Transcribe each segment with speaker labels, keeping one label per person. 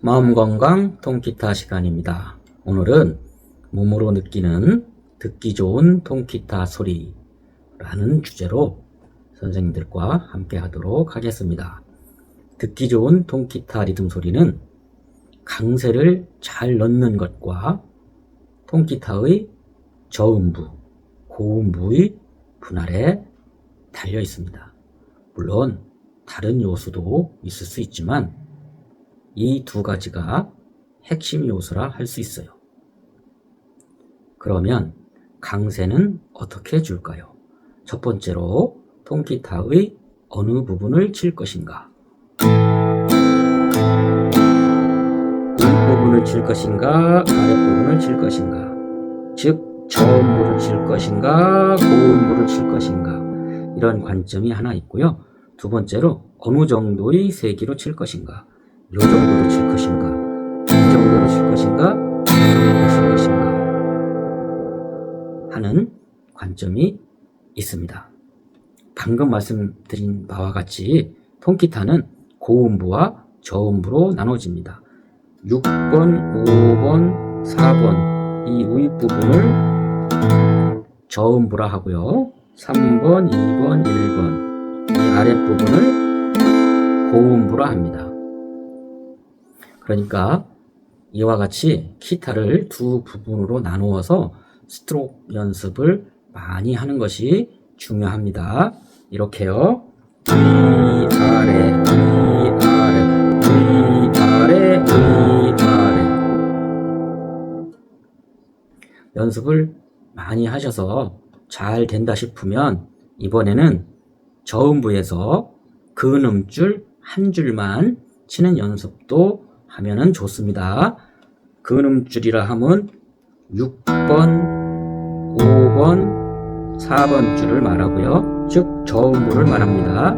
Speaker 1: 마음건강 통기타 시간입니다. 오늘은 몸으로 느끼는 듣기 좋은 통기타 소리라는 주제로 선생님들과 함께 하도록 하겠습니다. 듣기 좋은 통기타 리듬 소리는 강세를 잘 넣는 것과 통기타의 저음부, 고음부의 분할에 달려 있습니다. 물론 다른 요소도 있을 수 있지만 이 두 가지가 핵심 요소라 할 수 있어요. 그러면 강세는 어떻게 줄까요? 첫 번째로 통기타의 어느 부분을 칠 것인가? 윗부분을 칠 것인가? 아랫부분을 칠 것인가? 즉 저음부를 칠 것인가? 고음부를 칠 것인가? 이런 관점이 하나 있고요. 두 번째로 어느 정도의 세기로 칠 것인가? 이 정도로 칠 것인가? 이 정도로 칠 것인가? 이 정도로 칠 것인가? 하는 관점이 있습니다. 방금 말씀드린 바와 같이 통기타는 고음부와 저음부로 나눠집니다. 6번, 5번, 4번 이 윗부분을 저음부라 하고요. 3번, 2번, 1번 이 아랫부분을 고음부라 합니다. 그러니까 이와 같이 기타를 두 부분으로 나누어서 스트로크 연습을 많이 하는 것이 중요합니다. 이렇게요. 위, 아래, 위, 아래, 위, 아래, 위, 아래. 연습을 많이 하셔서 잘 된다 싶으면 이번에는 저음부에서 근음줄 한 줄만 치는 연습도 하면은 좋습니다. 근음줄이라 하면 6번, 5번, 4번 줄을 말하고요. 즉 저음부를 말합니다.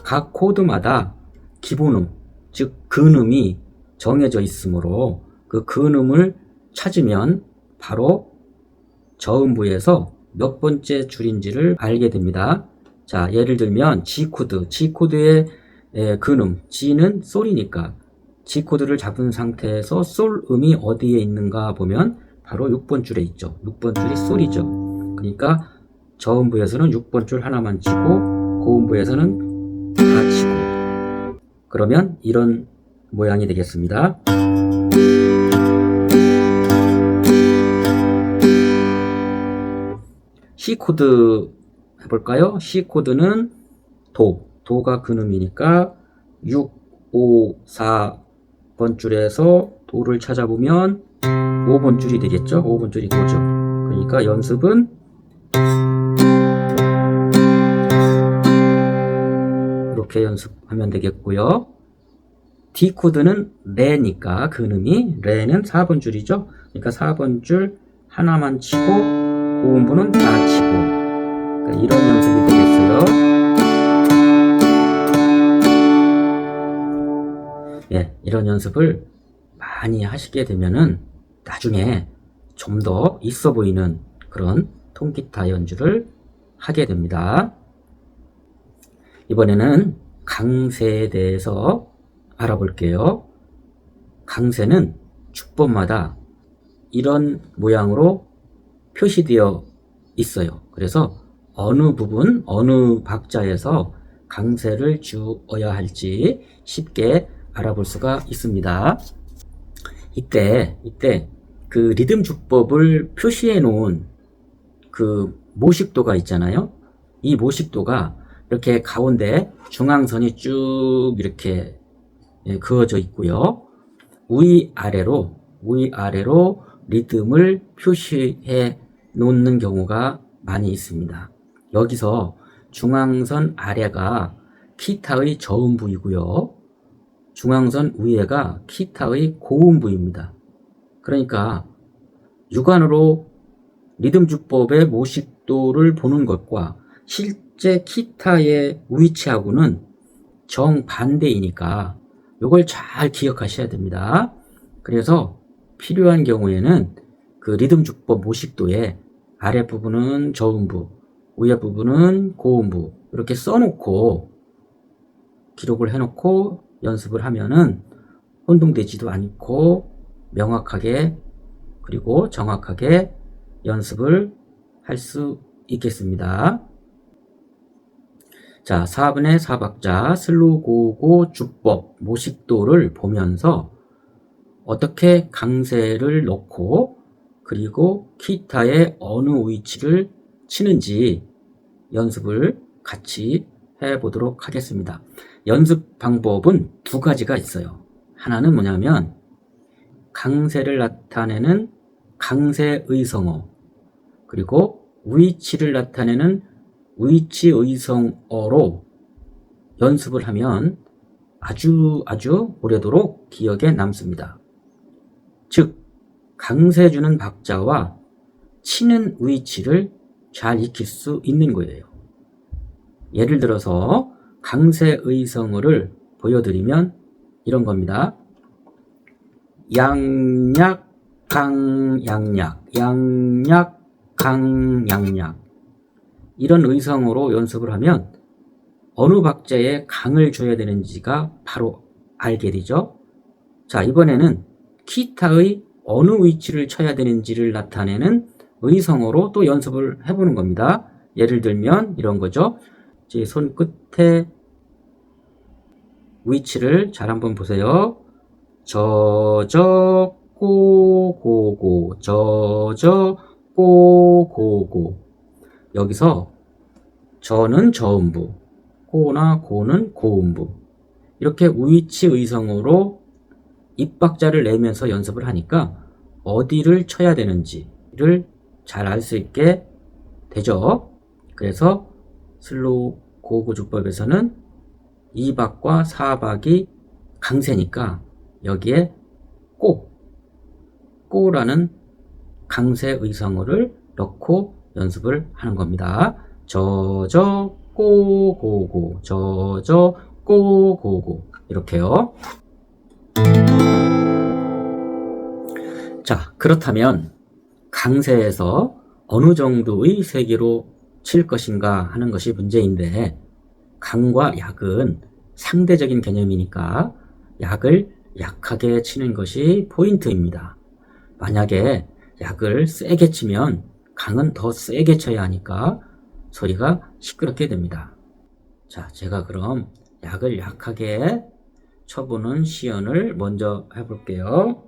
Speaker 1: 각 코드마다 기본음, 즉 근음이 정해져 있으므로 그 근음을 찾으면 바로 저음부에서 몇 번째 줄인지를 알게 됩니다. 자, 예를 들면 G코드, G코드의 근음, G는 솔이니까 G코드를 잡은 상태에서 솔 음이 어디에 있는가 보면 바로 6번 줄에 있죠. 6번 줄이 솔이죠. 그러니까 저음부에서는 6번 줄 하나만 치고 고음부에서는 다 치고 그러면 이런 모양이 되겠습니다. C코드 해볼까요? C코드는 도가 근음이니까 6, 5, 4번 줄에서 도를 찾아보면 5번 줄이 되겠죠? 5번 줄이 도죠. 그러니까 연습은 이렇게 연습하면 되겠고요. D코드는 레니까 근음이 레는 4번 줄이죠. 그러니까 4번 줄 하나만 치고 고음부는 다 치고 그러니까 이런 연습이 되겠어요. 예, 이런 연습을 많이 하시게 되면은 나중에 좀 더 있어 보이는 그런 통기타 연주를 하게 됩니다. 이번에는 강세에 대해서 알아볼게요. 강세는 주법마다 이런 모양으로 표시되어 있어요. 그래서 어느 부분, 어느 박자에서 강세를 주어야 할지 쉽게 알아볼 수가 있습니다. 이때 그 리듬 주법을 표시해 놓은 그 모식도가 있잖아요. 이 모식도가 이렇게 가운데 중앙선이 쭉 이렇게 그어져 있고요. 위아래로 리듬을 표시해 놓는 경우가 많이 있습니다. 여기서 중앙선 아래가 기타의 저음부이고요. 중앙선 위에가 기타의 고음부입니다. 그러니까 육안으로 리듬 주법의 모식도를 보는 것과 실제 기타의 위치하고는 정반대이니까 이걸 잘 기억하셔야 됩니다. 그래서 필요한 경우에는 그 리듬 주법 모식도에 아랫부분은 저음부, 위에 부분은 고음부 이렇게 써놓고 기록을 해놓고 연습을 하면은 혼동되지도 않고 명확하게 그리고 정확하게 연습을 할 수 있겠습니다. 자, 4번의 4박자 슬로고고 주법 모식도를 보면서 어떻게 강세를 넣고 그리고 기타의 어느 위치를 치는지 연습을 같이 해보도록 하겠습니다. 연습 방법은 두 가지가 있어요. 하나는 뭐냐면 강세를 나타내는 강세 의성어, 그리고 위치를 나타내는 위치 의성어로 연습을 하면 아주 오래도록 기억에 남습니다. 즉 강세 주는 박자와 치는 위치를 잘 익힐 수 있는 거예요. 예를 들어서 강세 의성어를 보여드리면 이런 겁니다. 양약 강양약, 양약 강양약. 이런 의성어로 연습을 하면 어느 박자에 강을 줘야 되는지가 바로 알게 되죠. 자, 이번에는 기타의 어느 위치를 쳐야 되는지를 나타내는 의성어로 또 연습을 해보는 겁니다. 예를 들면 이런 거죠. 제 손끝에 위치를 잘 한번 보세요. 저저 꼬고고, 저저 꼬고고. 여기서 저는 저음부, 꼬나 고는 고음부. 이렇게 위치 의성어로 입박자를 내면서 연습을 하니까 어디를 쳐야 되는지를 잘 알 수 있게 되죠. 그래서 슬로우 고고 주법에서는 2박과 4박이 강세니까 여기에 꼬라는 강세 의성어를 넣고 연습을 하는 겁니다. 저저 꼬고고, 저저 꼬고고. 이렇게요. 자, 그렇다면 강세에서 어느 정도의 세기로 칠 것인가 하는 것이 문제인데, 강과 약은 상대적인 개념이니까 약을 약하게 치는 것이 포인트입니다. 만약에 약을 세게 치면 강은 더 세게 쳐야 하니까 소리가 시끄럽게 됩니다. 자, 제가 그럼 약을 약하게 쳐보는 시연을 먼저 해볼게요.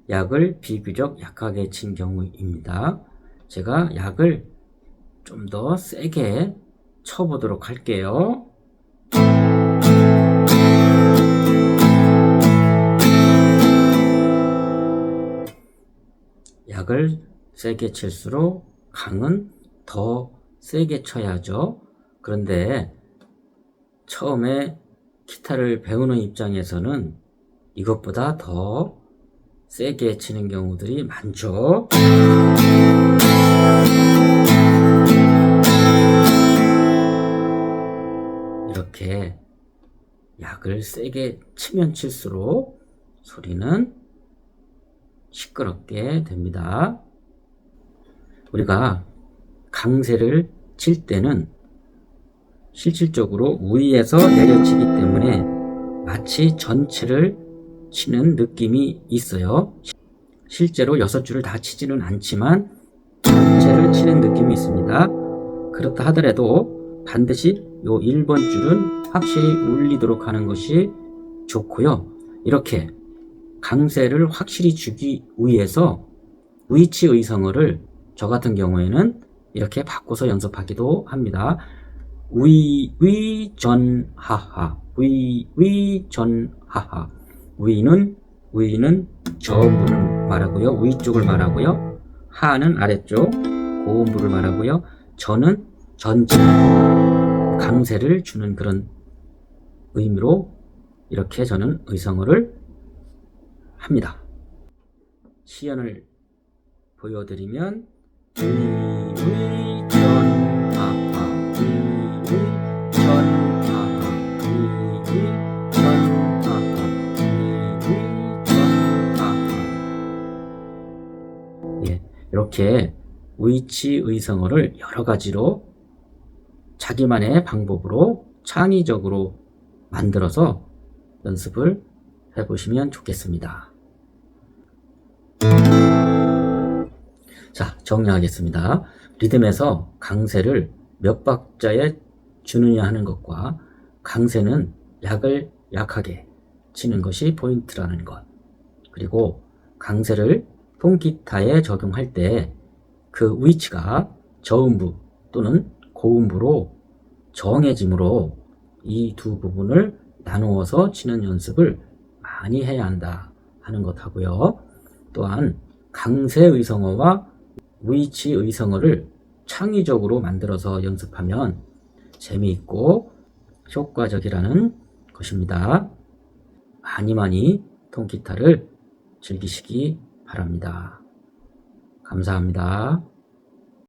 Speaker 1: 약을 비교적 약하게 친 경우입니다. 제가 약을 좀 더 세게 쳐보도록 할게요. 약을 세게 칠수록 강은 더 세게 쳐야죠. 그런데 처음에 기타를 배우는 입장에서는 이것보다 더 세게 치는 경우들이 많죠. 이렇게 약을 세게 치면 칠수록 소리는 시끄럽게 됩니다. 우리가 강세를 칠 때는 실질적으로 위에서 내려치기 때문에 마치 전체를 치는 느낌이 있어요. 실제로 6줄을 다 치지는 않지만 전체를 치는 느낌이 있습니다. 그렇다 하더라도 반드시 요 1번 줄은 확실히 울리도록 하는 것이 좋고요. 이렇게 강세를 확실히 주기 위해서 위치 의성어를 저 같은 경우에는 이렇게 바꿔서 연습하기도 합니다. 위, 전, 하하. 위, 전, 하하. 위는 저음부를 말하고요. 위쪽을 말하고요. 하는 아래쪽 고음부를 말하고요. 전은 전체 강세를 주는 그런 의미로 이렇게 저는 의성어를 합니다. 시연을 보여드리면 위, 전, 하하. 위, 전, 하하. 위, 전, 하하. 위, 전, 하하. 예, 이렇게 위치 의성어를 여러 가지로 자기만의 방법으로 창의적으로 만들어서 연습을 해보시면 좋겠습니다. 자, 정리하겠습니다. 리듬에서 강세를 몇 박자에 주느냐 하는 것과 강세는 약을 약하게 치는 것이 포인트라는 것, 그리고 강세를 통기타에 적용할 때 그 위치가 저음부 또는 고음부로 정해지므로 이 두 부분을 나누어서 치는 연습을 많이 해야 한다 하는 것 하고요. 또한 강세 의성어와 위치 의성어를 창의적으로 만들어서 연습하면 재미있고 효과적이라는 것입니다. 많이 통기타를 즐기시기 바랍니다. 감사합니다.